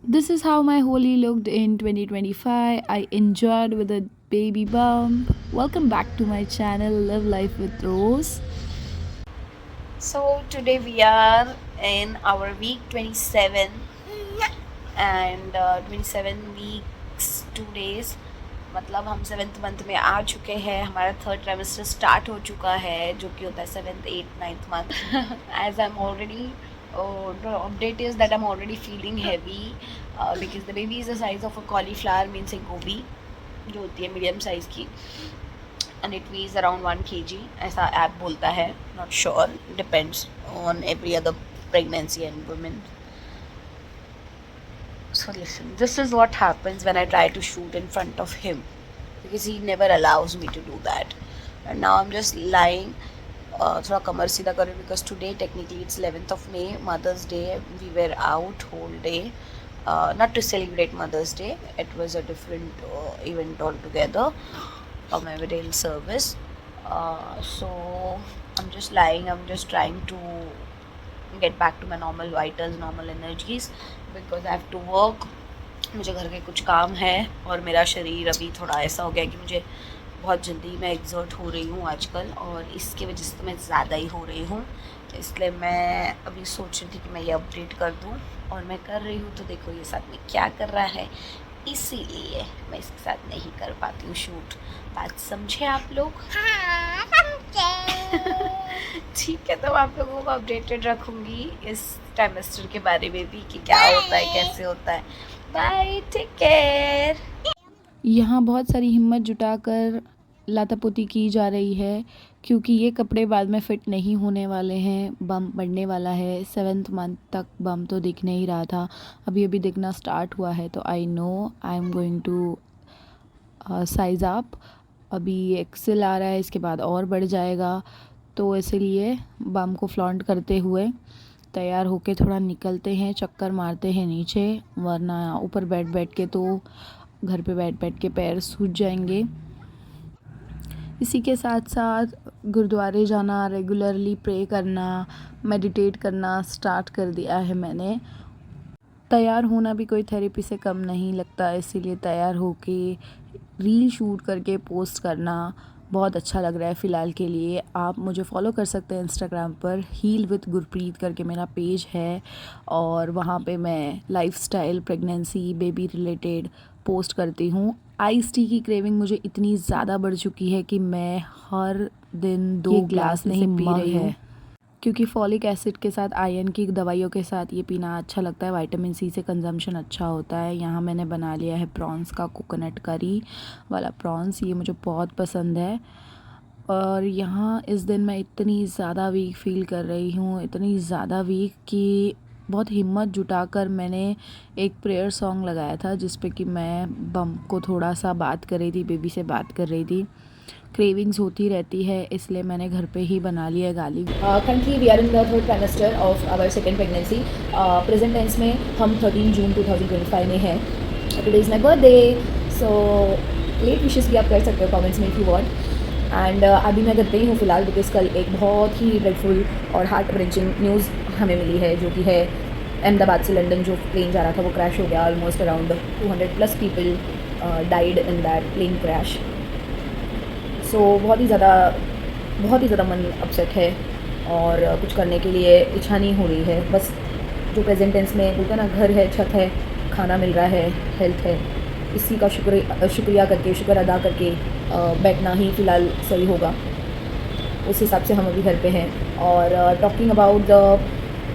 This is how my Holi looked in 2025. I enjoyed with a baby bump. Welcome back to my channel Live Life with Rose. So today we are in our week 27 and 27 weeks 2 days, मतलब हम 7th month में आ चुके हैं. हमारा third trimester start हो चुका है जो कि होता है 7th 8th 9th month. As I am already the update is that I'm already feeling heavy because the baby is the size of a cauliflower, means a gobi जो होती है मीडियम साइज़ की, and it weighs around 1 kg ऐसा app बोलता है. Not sure, depends on every other pregnancy and women. So listen, this is what happens when I try to shoot in front of him because he never allows me to do that. And now I'm just lying. थोड़ा कमर सीधा करें because today technically it's 11th of May, Mother's Day. We were out whole day, not to celebrate Mother's Day. It was a different event altogether, a memorial service. So I'm just lying. I'm just trying to get back to my normal vitals, normal energies because I have to work. मुझे घर के कुछ काम है और मेरा शरीर अभी थोड़ा ऐसा हो गया कि मुझे बहुत जल्दी मैं एग्जर्ट हो रही हूँ आजकल, और इसके वजह से तो मैं ज़्यादा ही हो रही हूँ. इसलिए मैं अभी सोच रही थी कि मैं ये अपडेट कर दूँ, और मैं कर रही हूँ. तो देखो ये साथ में क्या कर रहा है, इसीलिए मैं इसके साथ नहीं कर पाती हूँ शूट. बात समझे आप लोग? हाँ, समझे। ठीक है, तो आप लोगों को अपडेटेड रखूँगी इस ट्राइमेस्टर के बारे में भी कि क्या होता है, कैसे होता है. Bye, take care. यहाँ बहुत सारी हिम्मत जुटाकर लातापोती की जा रही है क्योंकि ये कपड़े बाद में फ़िट नहीं होने वाले हैं. बम बढ़ने वाला है. 7th मंथ तक बम तो दिख नहीं रहा था, अभी अभी दिखना स्टार्ट हुआ है. तो I know I am going to size up. अभी एक्सेल आ रहा है, इसके बाद और बढ़ जाएगा. तो इसीलिए बम को फ्लॉन्ट करते हुए तैयार होके थोड़ा निकलते हैं, चक्कर मारते हैं नीचे, वरना ऊपर बैठ बैठ के तो घर पे बैठ बैठ के पैर सूज जाएंगे. इसी के साथ साथ गुरुद्वारे जाना, रेगुलरली प्रे करना, मेडिटेट करना स्टार्ट कर दिया है मैंने. तैयार होना भी कोई थेरेपी से कम नहीं लगता, इसीलिए तैयार होके रील शूट करके पोस्ट करना बहुत अच्छा लग रहा है फ़िलहाल के लिए. आप मुझे फॉलो कर सकते हैं इंस्टाग्राम पर, हील विद गुरप्रीत करके मेरा पेज है, और वहाँ पे मैं lifestyle, pregnancy, baby related post करती हूँ. आइस टी की क्रेविंग मुझे इतनी ज़्यादा बढ़ चुकी है कि मैं हर दिन 2 ग्लास नहीं पी रही हूँ, क्योंकि फॉलिक एसिड के साथ, आयरन की दवाइयों के साथ ये पीना अच्छा लगता है. विटामिन सी से कंजम्पशन अच्छा होता है. यहाँ मैंने बना लिया है प्रॉन्स का कोकोनट करी वाला प्रॉन्स, ये मुझे बहुत पसंद है. और यहाँ इस दिन मैं इतनी ज़्यादा वीक फील कर रही हूँ, इतनी ज़्यादा वीक कि बहुत हिम्मत जुटाकर मैंने एक प्रेयर सॉन्ग लगाया था जिस पे कि मैं बम को थोड़ा सा बात कर रही थी, बेबी से बात कर रही थी. क्रेविंग्स होती रहती है, इसलिए मैंने घर पे ही बना लिया गाली. Currently we are in the third trimester of our second pregnancy. Present tense में हम 13 जून 2025 में हैं. Today is my birthday, so late wishes भी आप कर सकते हो कमेंट्स में if you want. एंड अभी मैं घर पे ही हूँ फ़िलहाल बिकॉज कल एक बहुत ही ड्रेडफुल और हार्ट रेंचिंग न्यूज़ हमें मिली है, जो कि है अहमदाबाद से लंदन जो प्लेन जा रहा था वो क्रैश हो गया. Almost around 200+ people died in that plane crash. So बहुत ही ज़्यादा मन अपसेट है और कुछ करने के लिए इच्छा नहीं हो रही है. बस जो प्रेजेंट टेंस में बोलते हैं ना, घर है, छत है, खाना मिल रहा है, हेल्थ है, इसी का शुक्रिया करके, शुक्र अदा करके बैठना ही फ़िलहाल सही होगा. उस हिसाब से हम अभी घर पे हैं. और talking about the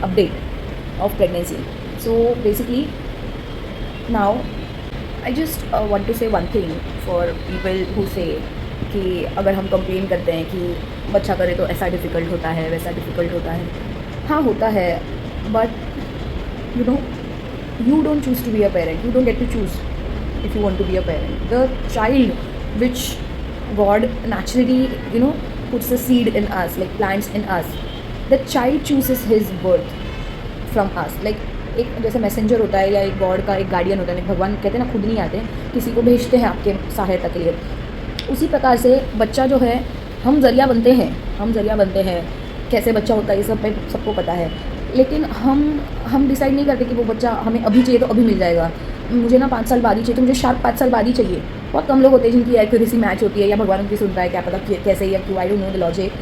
update of pregnancy, so basically now I just want to say one thing for people who say कि अगर हम कंप्लेन करते हैं कि बच्चा करे तो ऐसा डिफ़िकल्ट होता है, वैसा डिफ़िकल्ट होता है. हाँ होता है, but you don't choose to be a parent. You don't get to choose if you want to be a parent. The child which God naturally puts a seed in us, like plants in us, the child chooses his birth from us. Like एक जैसे messenger होता है या एक God का एक guardian होता है, like भगवान कहते हैं ना, खुद नहीं आते, किसी को भेजते हैं आपके सहायता के लिए. उसी प्रकार से बच्चा जो है, हम ज़रिया बनते हैं. कैसे बच्चा होता है ये सब सबको पता है. लेकिन हम डिसाइड नहीं करते कि वो बच्चा हमें अभी चाहिए तो अभी मिल जाएगा। मुझे ना 5 साल बाद ही चाहिए तो मुझे शार्प 5 साल बाद ही चाहिए। बहुत कम लोग होते हैं जिनकी एक्यूरेसी मैच होती है, या भगवान उनकी सुनता है, क्या पता कैसे या क्यों, I don't know the logic,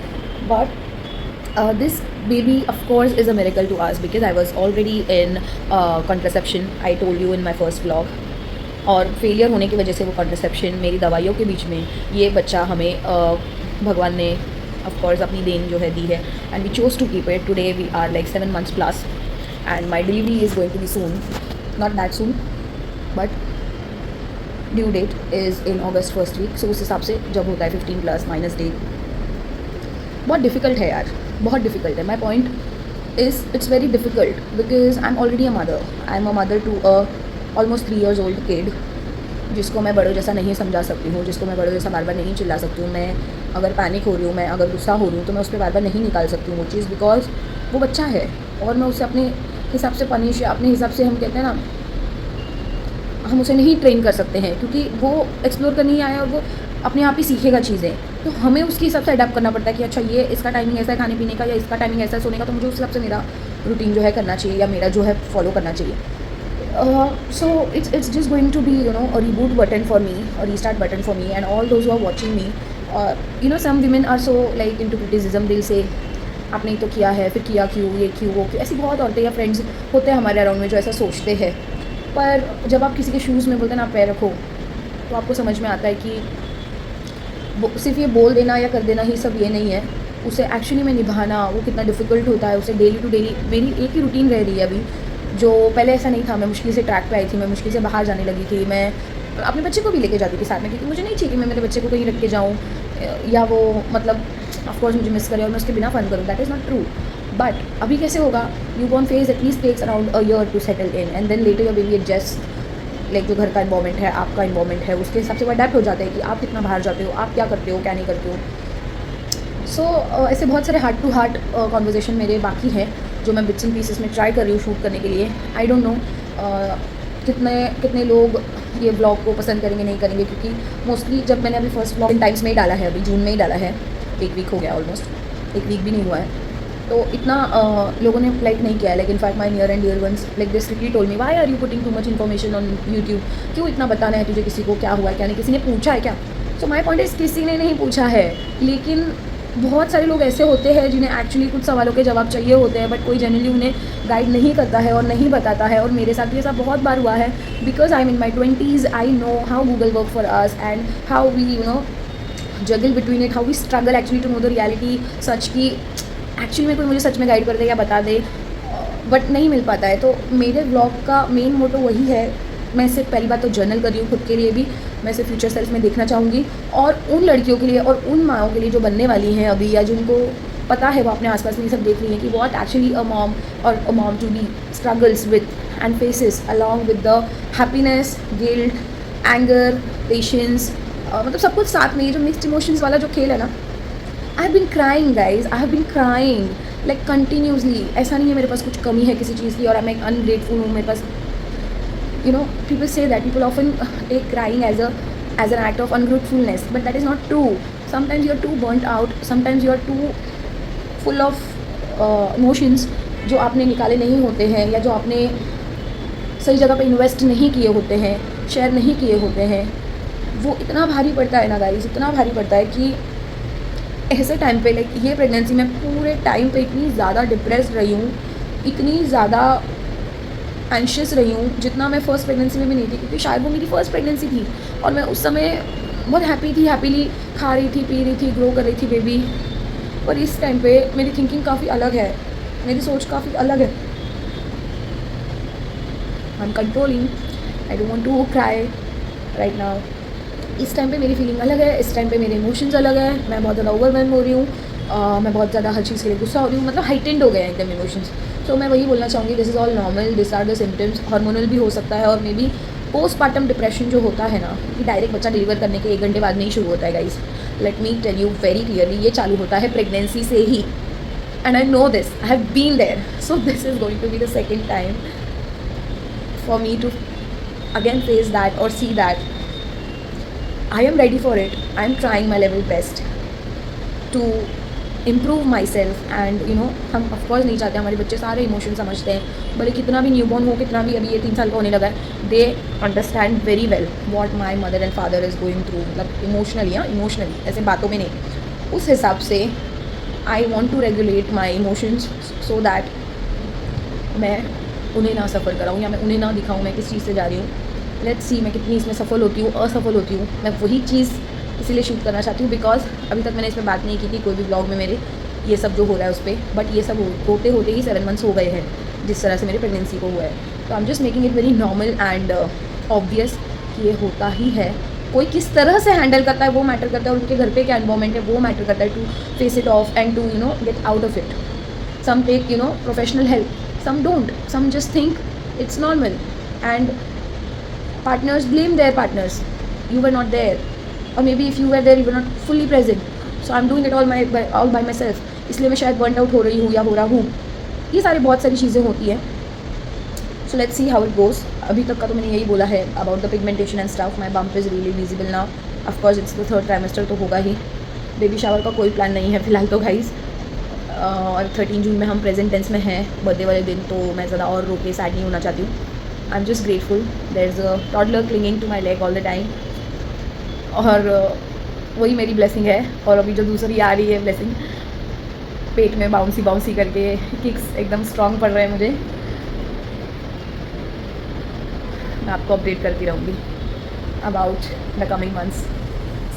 but this baby of course is a miracle to us because I was already in contraception, I told you in my first vlog, और फेलियर होने की वजह से वो कॉन्ट्रसेप्शन मेरी दवाइयों के बीच में ये बच्चा हमें भगवान ने ऑफ कोर्स अपनी देन जो है दी है, and we chose to keep it. Today we are like 7 months plus and my delivery is going to be soon, not that soon but due date is in August first week. So उस हिसाब से जब होता है 15+ minus day, बहुत difficult है यार, बहुत डिफ़िकल्ट है। My point is it's very difficult because I am already a mother, I am a mother to a almost 3 years old kid, जिसको मैं बड़ों जैसा नहीं समझा सकती हूँ, जिसको मैं बड़ों जैसा बार बार नहीं चिल्ला सकती हूँ। मैं अगर पैनिक हो रही हूँ, मैं अगर गुस्सा हो रही हूँ, तो मैं उस पर बार बार नहीं निकाल सकती हूँ वो चीज़, बिकॉज वो बच्चा है और मैं उसे अपने हिसाब से पनिश या अपने हिसाब से, हम कहते हैं ना, हम उसे नहीं ट्रेन कर सकते हैं क्योंकि वो एक्सप्लोर करने ही आया और वो अपने आप ही सीखेगा चीज़ें। तो हमें उसके हिसाब से अडाप्ट करना पड़ता है कि अच्छा ये इसका टाइमिंग ऐसा है खाने पीने का, या इसका टाइमिंग ऐसा है सोने का, तो मुझे उस हिसाब से मेरा रूटीन जो है करना चाहिए या मेरा जो है फॉलो करना चाहिए। So it's just going to be, you know, a reboot button for me, a restart button for me, and all those who are watching me. You know, some women are so like into criticism, they'll say आपने तो किया है, फिर किया क्यों, ये क्यों, वो क्यों। ऐसी बहुत औरतें या फ्रेंड्स होते हैं हमारे अराउंड में जो ऐसा सोचते हैं, पर जब आप किसी के शूज़ में बोलते हैं ना आप पैर रखो, तो आपको समझ में आता है कि सिर्फ ये बोल देना या कर देना ही सब ये नहीं है, उसे एक्चुअली में निभाना वो कितना डिफ़िकल्ट होता है। उसे डेली टू डेली, मेरी एक ही रूटीन रह रही है अभी, जो पहले ऐसा नहीं था। मैं मुश्किल से ट्रैक पे आई थी, मैं मुश्किल से बाहर जाने लगी थी, मैं अपने बच्चे को भी लेके जाती थी साथ में, क्योंकि मुझे नहीं चाहिए कि मैं मेरे बच्चे को कहीं रख के जाऊँ या वो मतलब ऑफकोर्स मुझे मिस करे और मैं उसके बिना फ़न करूँ, that is not true. But अभी कैसे होगा, new born phase at least takes around a year to settle in, and then later your baby adjust, like जो घर का इन्वॉर्मेंट है, आपका इन्वॉर्मेंट है, उसके हिसाब से वो अडेप्ट हो जाते हैं कि आप कितना बाहर जाते हो, आप क्या करते हो, क्या नहीं करते हो। सो ऐसे बहुत सारे हार्ट टू हार्ट कॉन्वर्जेसन मेरे बाकी हैं जो मैं बिट्स एंड पीसेस में ट्राई कर रही हूँ शूट करने के लिए। आई डोंट नो कितने लोग ये ब्लॉग को पसंद करेंगे, नहीं करेंगे, क्योंकि मोस्टली जब मैंने अभी फर्स्ट ब्लॉग इन टाइम्स में ही डाला है, अभी जून में ही डाला है, 1 वीक हो गया, ऑलमोस्ट 1 वीक भी नहीं हुआ है, तो इतना लोगों ने लाइक नहीं किया है। लेकिन in fact my near and dear ones like this strictly told me, why are you putting too much information on YouTube, क्यों इतना बताना है तुझे, किसी को क्या हुआ है क्या नहीं, किसी ने पूछा है क्या। सो माई पॉइंट इज़ किसी ने नहीं पूछा है, लेकिन बहुत सारे लोग ऐसे होते हैं जिन्हें एक्चुअली कुछ सवालों के जवाब चाहिए होते हैं, बट कोई जनरली उन्हें गाइड नहीं करता है और नहीं बताता है। और मेरे साथ भी ऐसा बहुत बार हुआ है, because I am in my 20s, I know how Google work for us and how we juggle between it, how we struggle actually to know the reality such की एक्चुअली में कोई मुझे सच में गाइड कर दे या बता दे, बट नहीं मिल पाता है। तो मेरे ब्लॉग का मेन मोटो वही है, मैं सिर्फ पहली बात तो जर्नल कर रही हूँ खुद के लिए भी, मैं सिर्फ फ्यूचर सेल्फ में देखना चाहूँगी, और उन लड़कियों के लिए और उन माँओं के लिए जो बनने वाली हैं अभी, या जिनको पता है, वो अपने आसपास में ये सब देख रही हैं कि व्हाट एक्चुअली अ मॉम और a mom to be struggles with and faces along with the happiness, guilt, anger, patience, मतलब सब कुछ साथ में, ये जो मिक्स्ड इमोशंस वाला जो खेल है ना। I have been crying guys, I have been crying like continuously. ऐसा नहीं है मेरे पास कुछ कमी है किसी चीज़ की और मैं अनग्रेटफुल हूँ, मेरे पास people say that, people often take crying as an act of ungratefulness, but that is not true. Sometimes you are too burnt out, sometimes you are too full of emotions जो आपने निकाले नहीं होते हैं, या जो आपने सही जगह पे इन्वेस्ट नहीं किए होते हैं, शेयर नहीं किए होते हैं। वो इतना भारी पड़ता है ना गाइस, इतना भारी पड़ता है कि ऐसे टाइम पे, लाइक ये प्रेगनेंसी में पूरे टाइम पे इतनी ज़्यादा डिप्रेस्ड रही हूँ, इतनी ज़्यादा एंशियस रही हूँ जितना मैं फ़र्स्ट प्रेगनेंसी में भी नहीं थी, क्योंकि शायद वो मेरी फ़र्स्ट प्रेगनेंसी थी और मैं उस समय बहुत हैप्पी थी, हैप्पीली खा रही थी, पी रही थी, ग्रो कर रही थी बेबी। पर इस टाइम पे मेरी थिंकिंग काफ़ी अलग है, मेरी सोच काफ़ी अलग है। I am controlling, I don't want to cry right now. इस टाइम पे मेरी फीलिंग अलग है, इस टाइम पे मेरे इमोशंस अलग है, मैं बहुत ज़्यादा ओवरवेल्म हो रही हूँ, मैं बहुत ज़्यादा हर चीज़ के लिए गुस्सा हो रही हूँ, मतलब हाइटेंड हो गए हैं एकदम इमोशंस। तो मैं वही बोलना चाहूँगी, this is all normal, this are the symptoms. Hormonal भी हो सकता है, और मे बी पोस्टपार्टम डिप्रेशन जो होता है ना, कि डायरेक्ट बच्चा डिलीवर करने के 1 घंटे बाद नहीं शुरू होता है guys. Let me tell you very clearly, ये चालू होता है प्रेगनेंसी से ही, and I know this, I have been there. So this is going to be the second time for me to again face that और see that I am ready for it. I am trying my level best to improve my self and हम of course नहीं चाहते हमारे बच्चे सारे emotion समझते हैं, भले कितना भी न्यूबॉर्न हो, कितना भी अभी ये 3 साल का होने लगा है, they understand very well what my mother and father is going through, मतलब इमोशनली, इमोशनली, ऐसे बातों में नहीं। उस हिसाब से I want to regulate my emotions so that मैं उन्हें ना सफ़र कराऊँ या मैं उन्हें ना दिखाऊँ मैं किस चीज़ से जा रही हूँ। लेट्स सी मैं कितनी इसमें सफल होती हूँ, असफल होती हूँ। मैं वही चीज़ इसीलिए शूट करना चाहती हूँ बिकॉज अभी तक मैंने इस पर बात नहीं की थी कोई भी ब्लॉग में मेरे, ये सब जो हो रहा है उस पर, बट ये सब होते होते ही 7 मंथ्स हो गए हैं जिस तरह से मेरी प्रेगनेंसी को हुआ है। तो आई am just making it very normal and obvious कि ये होता ही है। कोई किस तरह से हैंडल करता है वो मैटर करता है, और उनके घर पे क्या एनवायरमेंट है वो मैटर करता है, to face it off and to get out of it. Some take professional help, some don't, some just think it's normal, and partners blame their partners, you were not there, or maybe if you were there you were not fully present, so I'm doing it all by myself, इसलिए मैं शायद burnt out हो रही हूँ या हो रहा हूँ। ये सारी बहुत सारी चीज़ें होती हैं। So let's see how it goes. अभी तक का तो मैंने यही बोला है about the pigmentation and stuff. My bump is really visible now, of course it's the 3rd trimester तो होगा ही। बेबी शावर का कोई प्लान नहीं है फिलहाल तो गाइज़, और 13 जून में हम प्रेजेंट टेंस में हैं, बर्थडे वाले दिन, तो मैं ज़्यादा और रो के सैड नहीं होना चाहती हूँ। I am just grateful. There is a toddler clinging to my leg all the time, और वही मेरी ब्लेसिंग है। और अभी जो दूसरी आ रही है ब्लेसिंग, पेट में बाउंसी करके किक्स एकदम स्ट्रॉन्ग पड़ रहे हैं मुझे। मैं आपको अपडेट करती रहूँगी about the coming months.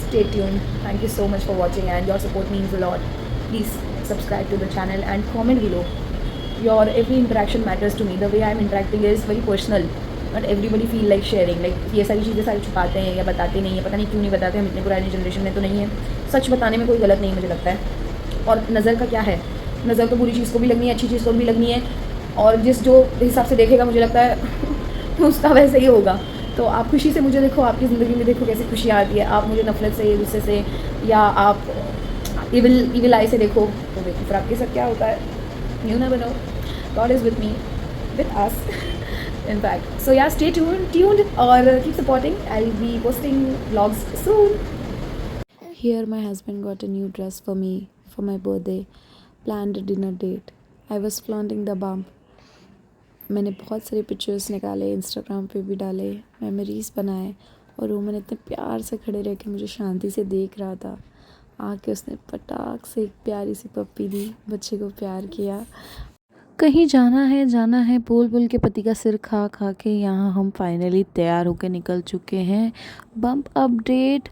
Stay tuned. Thank you so much for watching and your support means a lot. Please subscribe to the channel and comment below. Your every interaction matters to me. The way I am interacting is very personal. Not everybody feel like sharing. Like ये सारी चीज़ें सारी छुपाते हैं या बताते नहीं हैं, पता नहीं क्यों नहीं बताते। हम इतने पुरानी जनरेशन में तो नहीं है, सच बताने में कोई गलत नहीं मुझे लगता है। और नज़र का क्या है, नज़र तो बुरी चीज़ को भी लगनी है, अच्छी चीज़ को भी लगनी है, और जिस जो हिसाब से देखेगा मुझे लगता है उसका वैसे ही होगा। तो आप खुशी से मुझे देखो, आपकी ज़िंदगी में देखो कैसी खुशियाँ आती है। आप मुझे नफरत से, गुस्से से, या आप इविल आई से देखो तो देखो फिर आपके साथ क्या होता है। You never know, God is with me, with us in fact. So yeah, stay tuned or keep supporting. I'll be posting vlogs soon. Here my husband got a new dress for me for my birthday, planned a dinner date. I was flaunting the bump. मैंने बहुत सारे pictures निकाले, Instagram पे भी डाले, memories बनाए, और Roman इतने प्यार से खड़े रह के मुझे शांति से देख रहा था। आके उसने पटाख से एक प्यारी सी पप्पी दी, बच्चे को प्यार किया। कहीं जाना है बोल बोल के पति का सिर खा खा के यहाँ हम फाइनली तैयार होके निकल चुके हैं। बम्प अपडेट,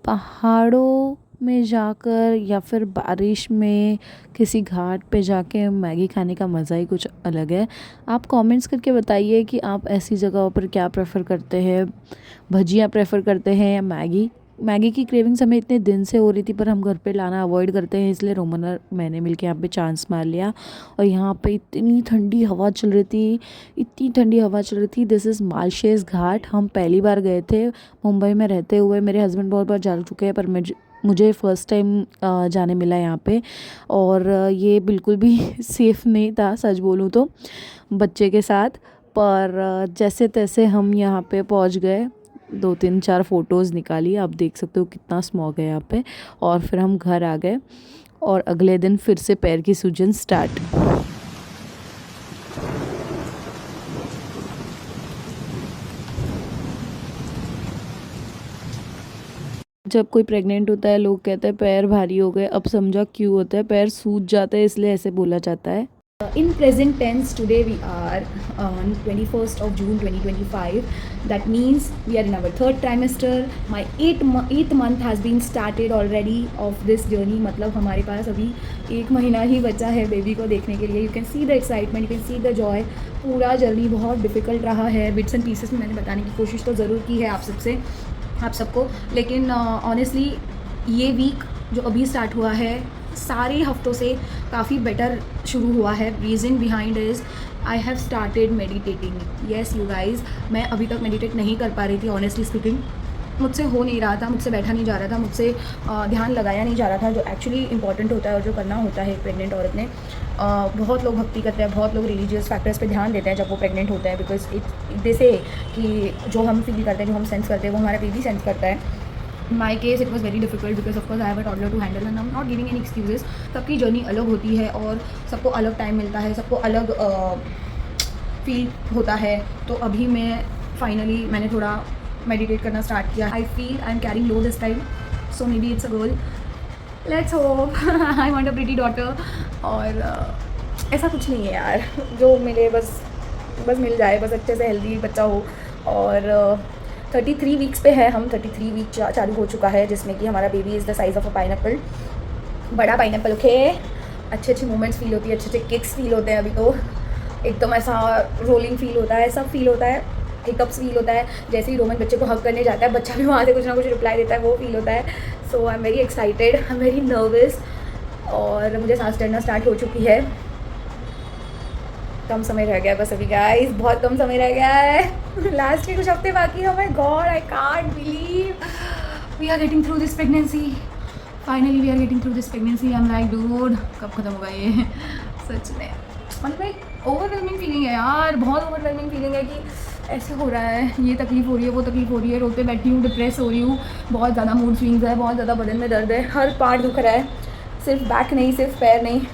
पहाड़ों में जाकर या फिर बारिश में किसी घाट पे जाके मैगी खाने का मज़ा ही कुछ अलग है। आप कमेंट्स करके बताइए कि आप ऐसी जगहों पर क्या प्रेफर करते हैं, भजिया प्रेफर करते हैं या मैगी की क्रेविंग्स हमें इतने दिन से हो रही थी, पर हम घर पे लाना अवॉइड करते हैं, इसलिए रोमन और मैंने मिलके यहाँ पे चांस मार लिया। और यहाँ पे इतनी ठंडी हवा चल रही थी, दिस इज़ मालशेज घाट। हम पहली बार गए थे मुंबई में रहते हुए, मेरे हस्बैंड बहुत बार जा चुके हैं, पर मुझे फ़र्स्ट टाइम जाने मिला यहाँ पे। और ये बिल्कुल भी सेफ़ नहीं था सच बोलूँ तो बच्चे के साथ, पर जैसे तैसे हम यहाँ पे पहुँच गए। 2-3-4 फ़ोटोज़ निकाली, आप देख सकते हो कितना स्मॉग है यहाँ पे। और फिर हम घर आ गए और अगले दिन फिर से पैर की सूजन स्टार्ट। जब कोई प्रेग्नेंट होता है लोग कहते हैं पैर भारी हो गए, अब समझा क्यों होता है, पैर सूज जाते हैं इसलिए ऐसे बोला जाता है। In present tense, today we are on 21st of June 2025. That means we are in our 3rd trimester. My 8th month has been started already of this journey. मतलब हमारे पास अभी 1 महीना ही बचा है बेबी को देखने के लिए। You can see the excitement, you can see the joy. पूरा जर्नी बहुत डिफ़िकल्ट रहा है। बिट्स एंड पीसेस में मैंने बताने की कोशिश तो ज़रूर की है आप सबको, लेकिन ऑनेस्टली ये वीक जो अभी स्टार्ट हुआ है सारे हफ्तों से काफ़ी बेटर शुरू हुआ है। Reason behind is I have started meditating. Yes you guys, मैं अभी तक मेडिटेट नहीं कर पा रही थी ऑनेस्टली स्पीकिंग। मुझसे हो नहीं रहा था, मुझसे बैठा नहीं जा रहा था, मुझसे ध्यान लगाया नहीं जा रहा था, जो एक्चुअली इंपॉर्टेंट होता है और जो करना होता है एक प्रेग्नेंट औरत ने। बहुत लोग भक्ति करते हैं, बहुत लोग रिलीजियस फैक्टर्स पे ध्यान देते हैं जब वो प्रेग्नेंट होता है, बिकॉज इट दे से कि जो हम फील करते हैं, जो हम सेंस करते हैं वो हमारा बेबी सेंस करता है। In my case it was very difficult because of course I have a toddler to handle and I'm not giving any excuses. सबकी जर्नी अलग होती है और सबको अलग टाइम मिलता है, सबको अलग फील होता है. तो अभी मैंने थोड़ा मेडिटेट करना स्टार्ट किया. I feel I am carrying low this time, so may be it's a girl. Let's hope. I want a pretty daughter. और ऐसा कुछ नहीं है यार, जो मिले बस मिल जाए, बस अच्छे से हेल्दी बच्चा हो. और 33 वीक्स पे है हम. 33 वीक चालू हो चुका है जिसमें कि हमारा baby is the size of a pineapple. बड़ा पाइनएप्पल. ओके, अच्छे मोमेंट्स फील होती है, अच्छे किक्स फील होते हैं. अभी तो एकदम ऐसा रोलिंग फील होता है, सब फील होता है. हिकअप्स फील होता है. जैसे ही रोमन बच्चे को हग करने जाता है, बच्चा भी वहाँ से कुछ ना कुछ रिप्लाई देता है, वो फील होता है. So I am very excited, I am very nervous. और मुझे सांस चढ़ना स्टार्ट हो चुकी है. कम समय रह गया है बस अभी गाइस, बहुत कम समय रह गया है. लास्ट के कुछ हफ्ते बाकी है. My God, I can't believe we are getting through this pregnancy. Finally we are getting through this pregnancy. I am like dude, कब खत्म होगा ये. सच में मतलब ओवरवेलमिंग फीलिंग है यार, बहुत ओवरवेलमिंग फीलिंग है कि ऐसे हो रहा है, ये तकलीफ़ हो रही है, वो तकलीफ़ हो रही है. रोड पे बैठी हूँ, डिप्रेस हो रही हूँ, बहुत ज़्यादा मूड स्विंग्स है, बहुत ज़्यादा बदन में दर्द है, हर पार्ट दुख रहा है, सिर्फ बैक नहीं, सिर्फ पैर नहीं.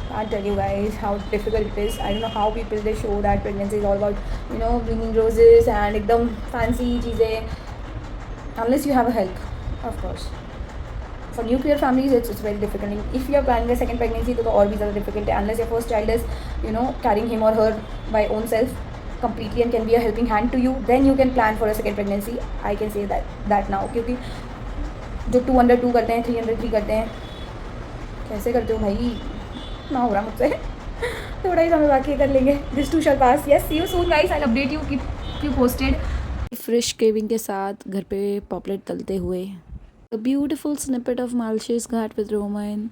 Can't tell you guys how difficult it is. I don't know how people they show that pregnancy is all about bringing roses and एकदम fancy चीज़ें. Unless you have a help, of course. For nuclear families it's very difficult. If you are planning a second pregnancy तो और भी ज़्यादा difficult है. Unless your first child is carrying him or her by own self completely and can be a helping hand to you, then you can plan for a second pregnancy. I can say that now. क्योंकि जो 2 under 2 करते हैं, 3 under 3 करते हैं, कैसे करते हो भाई, ना हो रहा मुझसे. थोड़ा ही समय बाकी कर लेंगे. This too shall pass. Yes, see you soon guys, I will update you, keep you posted. Fresh craving के साथ घर पे पॉपलेट तलते हुए. A beautiful snippet of Malshes Ghat with Roman.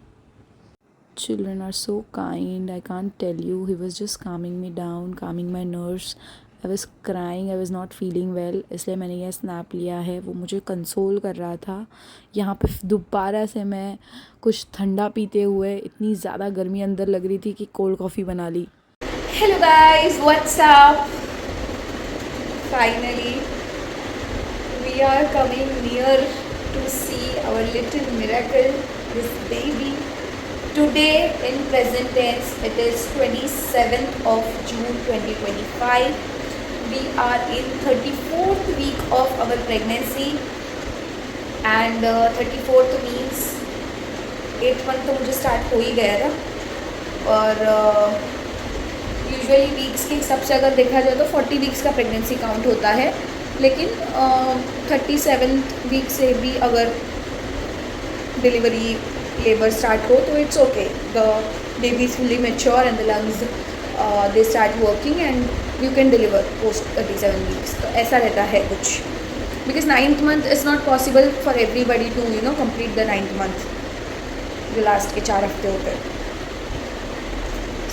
Children are so kind. I can't tell you. He was just calming me down, calming my nerves. I was crying. I was not feeling well. इसलिए मैंने यह snap लिया है. वो मुझे console कर रहा था. यहाँ पे दोबारा से मैं कुछ ठंडा पीते हुए, इतनी ज़्यादा गर्मी अंदर लग रही थी कि कोल्ड कॉफ़ी बना ली. Hello guys, what's up? Finally, we are coming near to see our little miracle, this baby. Today in present tense, it is 27th of June 2025. We are in 34th week of our pregnancy and 34th means 8th month तो मुझे start हो ही गया था. और usually weeks के हिसाब से अगर देखा जाए तो 40 वीक्स का प्रेगनेंसी काउंट होता है. लेकिन 37th वीक से भी अगर डिलीवरी लेबर स्टार्ट हो तो it's okay. The baby is fully mature and the lungs they start working and you can deliver post 37 weeks. तो ऐसा रहता है कुछ, because 9th month is not possible for everybody to complete the 9th month, जो last के 4 हफ्ते होते हैं.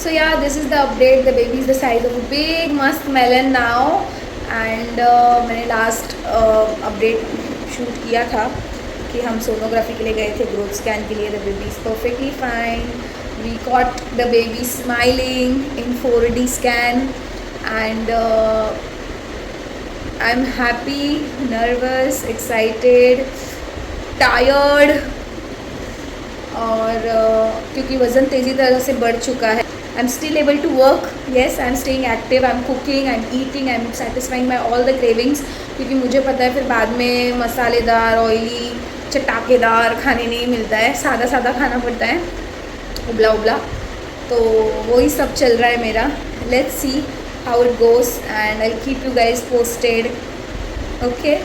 So yeah, this is the update. The baby is the size of a big must melon now. And मैंने last update shoot किया था कि हम सोनोग्राफी के लिए गए थे, ग्रोथ स्कैन के लिए. The baby is perfectly fine. We caught the baby smiling in 4D scan and I am happy, nervous, excited, tired. और क्योंकि वज़न तेज़ी तरह से बढ़ चुका है. I'm still able to work. Yes, I'm staying active. I'm cooking. I'm eating. I'm satisfying my all the cravings. क्योंकि मुझे पता है फिर बाद में मसालेदार, ऑयली, चटाकेदार खाने नहीं मिलता है. सादा सादा खाना पड़ता है, उबला उबला. तो वही सब चल रहा है मेरा. Let's see how it goes and I'll keep you guys posted. Okay.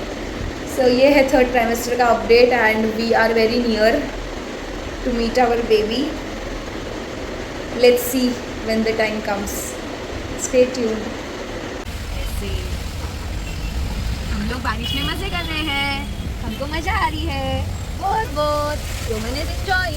So ये है 3rd trimester का update and we are very near to meet our baby. Let's see when the time comes. Stay tuned. ऐसे हम लोग बारिश में मज़े कर रहे हैं. हमको मज़ा आ रही है बहुत बहुत. तो मैंने एंजॉय.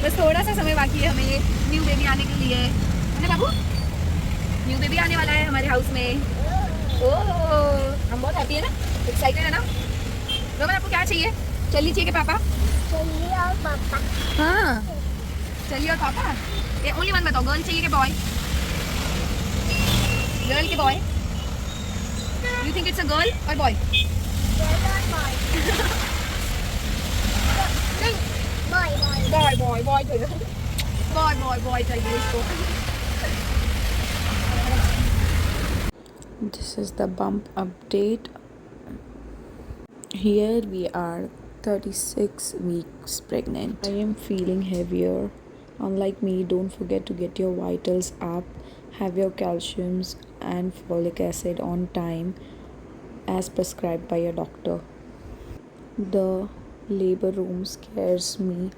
बस थोड़ा सा समय बाकी है हमें ये न्यू बेबी आने के लिए. है ना बाबू? न्यू बेबी आने वाला है हमारे हाउस में. ओह, हम बहुत हैप्पी है ना, एक्साइटेड है ना. रोमन आपको क्या चाहिए? चलिए चाहिए कि पापा? चलिए और पापा. हाँ, चलिए और पापा ये ओनली वन बताओ, गर्ल चाहिए कि बॉय? गर्ल के boy? You think it's a girl और बॉय? बॉय चाहिए इसको। This is the bump update. Here we are 36 weeks pregnant. I am feeling heavier. Unlike me, don't forget to get your vitals up, have your calciums and folic acid on time as prescribed by your doctor. The labor room scares me.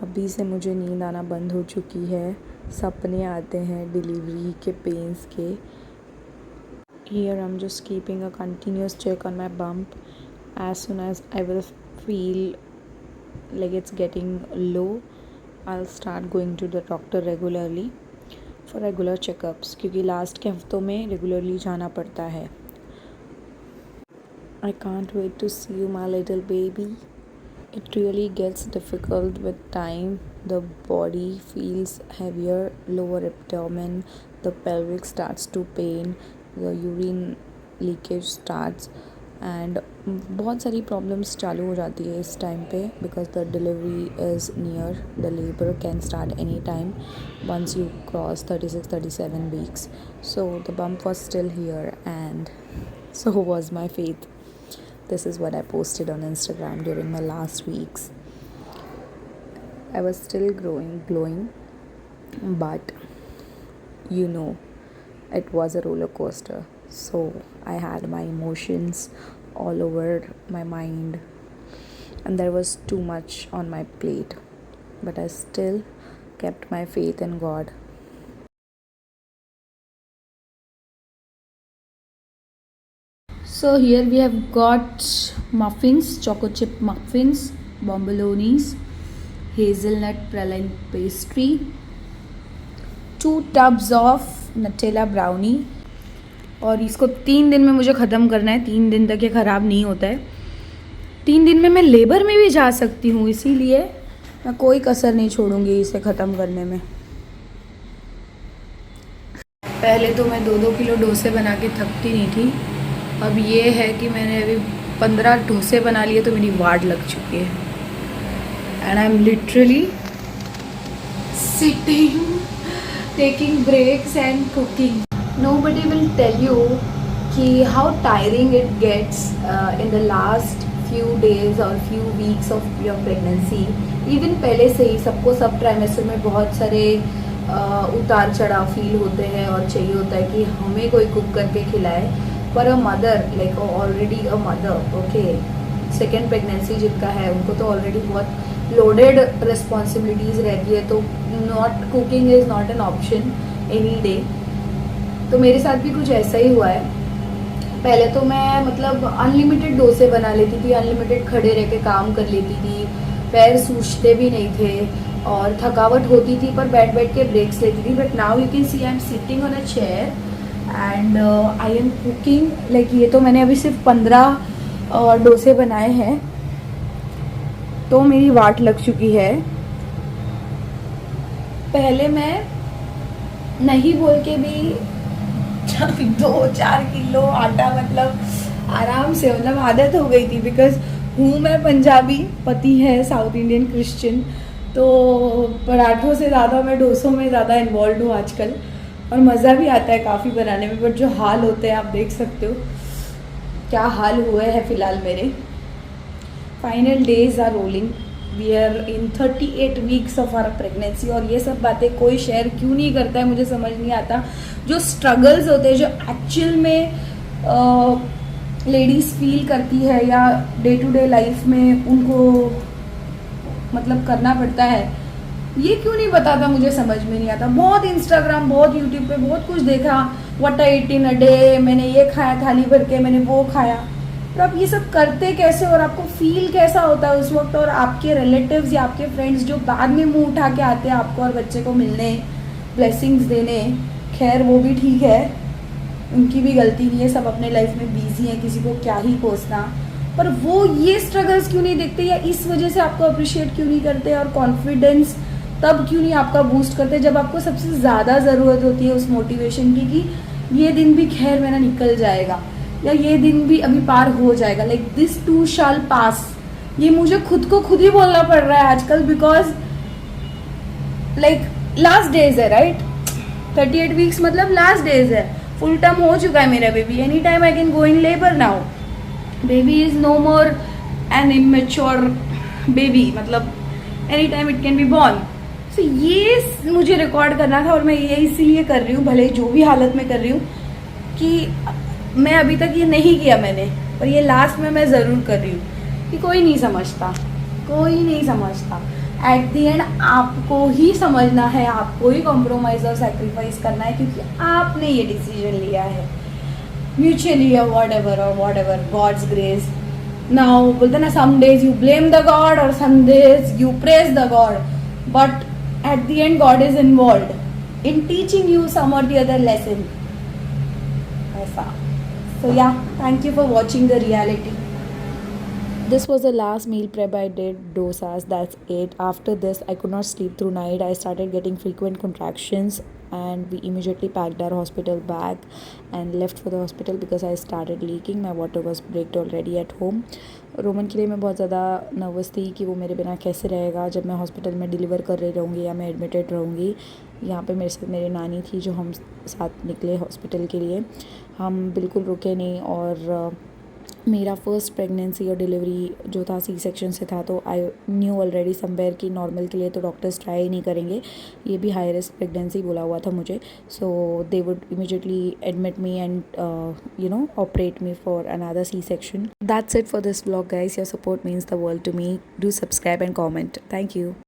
अभी से मुझे नींद आना बंद हो चुकी है, सपने आते हैं डिलीवरी के पेन्स के. Here I'm just keeping a continuous check on my bump. As soon as I will feel like it's getting low, I'll start going to the doctor regularly for regular checkups, क्योंकि last के हफ्तों में regularly जाना पड़ता है. I can't wait to see you, my little baby. It really gets difficult with time. The body feels heavier, lower abdomen, the pelvic starts to pain, the urine leakage starts and बहुत सारी problems चालू हो जाती है इस time पे because the delivery is near. The labor can start any time once you cross 36-37 weeks. So the bump was still here and so was my faith. This is what I posted on Instagram during my last weeks. I was still glowing, but you know, it was a roller coaster. So I had my emotions all over my mind and there was too much on my plate. But I still kept my faith in God. So here we have got muffins, choco chip muffins, bombolonis, hazelnut praline pastry, 2 tubs of Nutella brownie. और इसको 3 दिन में मुझे ख़त्म करना है. 3 दिन तक ये ख़राब नहीं होता है. 3 दिन में मैं लेबर में भी जा सकती हूँ, इसीलिए मैं कोई कसर नहीं छोड़ूंगी इसे ख़त्म करने में. पहले तो मैं 2-2 किलो डोसे बना के थकती नहीं थी. अब ये है कि मैंने अभी 15 डोसे बना लिए तो मेरी वाट लग चुकी है. And I am literally sitting, taking breaks and cooking. Nobody will tell you कि how tiring it gets in the last few days or few weeks of your pregnancy. Even पहले से ही सबको सब ट्राइमेस्टर में बहुत सारे उतार चढ़ाव फील होते हैं और चाहिए होता है कि हमें कोई कुक करके खिलाए. पर a mother like already a mother, okay, second pregnancy जिनका है उनको तो ऑलरेडी बहुत लोडेड रिस्पॉन्सिबिलिटीज़ रहती है. तो not cooking is not an option any day. तो मेरे साथ भी कुछ ऐसा ही हुआ है. पहले तो मैं मतलब अनलिमिटेड डोसे बना लेती थी, अनलिमिटेड खड़े रह के काम कर लेती थी, पैर सूझते भी नहीं थे और थकावट होती थी पर बैठ बैठ के ब्रेक्स लेती थी. But now you can see I am sitting on a chair and I am cooking. Like ये तो मैंने अभी सिर्फ 15 डोसे बनाए हैं तो मेरी वाट लग चुकी है. पहले मैं नहीं बोल के भी 2-4 किलो आटा मतलब आराम से मतलब आदत हो गई थी. बिकॉज हूँ मैं पंजाबी, पति है साउथ इंडियन क्रिश्चियन, तो पराठों से ज़्यादा मैं डोसों में ज़्यादा इन्वॉल्व हूँ आजकल. और मज़ा भी आता है काफ़ी बनाने में. बट जो हाल होते हैं आप देख सकते हो क्या हाल हुए हैं फ़िलहाल मेरे. Final days are rolling. We are in 38 weeks of our pregnancy. और ये सब बातें कोई शेयर क्यों नहीं करता है मुझे समझ नहीं आता. जो स्ट्रगल्स होते हैं, जो एक्चुअल में लेडीज़ फील करती है या डे टू डे लाइफ में उनको मतलब करना पड़ता है, ये क्यों नहीं बताता मुझे समझ में नहीं आता. बहुत इंस्टाग्राम, बहुत यूट्यूब पे बहुत कुछ देखा. What I eat in a day, मैंने ये खाया थाली भर के, मैंने वो खाया. पर आप ये सब करते कैसे और आपको फील कैसा होता है उस वक्त. और आपके रिलेटिव्स या आपके फ्रेंड्स जो बाद में मुंह उठा के आते हैं आपको और बच्चे को मिलने, ब्लेसिंग्स देने, खैर वो भी ठीक है, उनकी भी गलती नहीं है, सब अपने लाइफ में बिजी हैं, किसी को क्या ही कोसना. पर वो ये स्ट्रगल्स क्यों नहीं देखते या इस वजह से आपको अप्रिशिएट क्यों नहीं करते और कॉन्फिडेंस तब क्यों नहीं आपका बूस्ट करते जब आपको सबसे ज़्यादा ज़रूरत होती है उस मोटिवेशन की कि ये दिन भी खैर मेरा निकल जाएगा या ये दिन भी अभी पार हो जाएगा, लाइक दिस टू शैल पास। ये मुझे खुद को खुद ही बोलना पड़ रहा है आजकल, बिकॉज लाइक लास्ट डेज है, राइट? 38 वीक्स मतलब लास्ट डेज है, फुल टर्म हो चुका है मेरा baby, any time I can go in labour now. Baby is no more an immature baby, मतलब any time it can be born. So ये मुझे रिकॉर्ड करना था और मैं ये इसीलिए कर रही हूँ, भले जो भी हालत में कर रही हूँ, कि मैं अभी तक ये नहीं किया मैंने, पर ये लास्ट में मैं ज़रूर कर रही हूँ कि कोई नहीं समझता, कोई नहीं समझता। एट दी एंड आपको ही समझना है, आपको ही कॉम्प्रोमाइज़ और सेक्रीफाइस करना है, क्योंकि आपने ये डिसीजन लिया है म्यूचुअली या whatever god's grace. Now बोलते ना, some days you blame the god और some days you praise the god, but at the end god is involved in teaching you some और द अदर लेसन, ऐसा। So yeah, thank you for watching the reality. This was the last meal prep I did, dosas, that's it. After this, I could not sleep through night. I started getting frequent contractions and we immediately packed our hospital bag and left for the hospital because I started leaking. My water was breaked already at home. Roman के लिए मैं बहुत ज़्यादा nervous थी कि वो मेरे बिना कैसे रहेगा जब मैं हॉस्पिटल में डिलीवर कर रही रहूँगी या मैं एडमिटेड रहूँगी। यहाँ पे मेरे साथ मेरी नानी थी जो हम साथ निकले हॉस्पिटल के लिए। हम बिल्कुल रुके नहीं और मेरा फर्स्ट प्रेगनेंसी और डिलीवरी जो था सी सेक्शन से था, तो आई न्यू ऑलरेडी समवेयर कि नॉर्मल के लिए तो डॉक्टर्स ट्राई नहीं करेंगे, ये भी हाई रिस्क प्रेगनेंसी बोला हुआ था मुझे। So they would immediately admit me and operate me for another C section. That's it for this vlog guys, your support means the world to me. Do subscribe and comment. Thank you.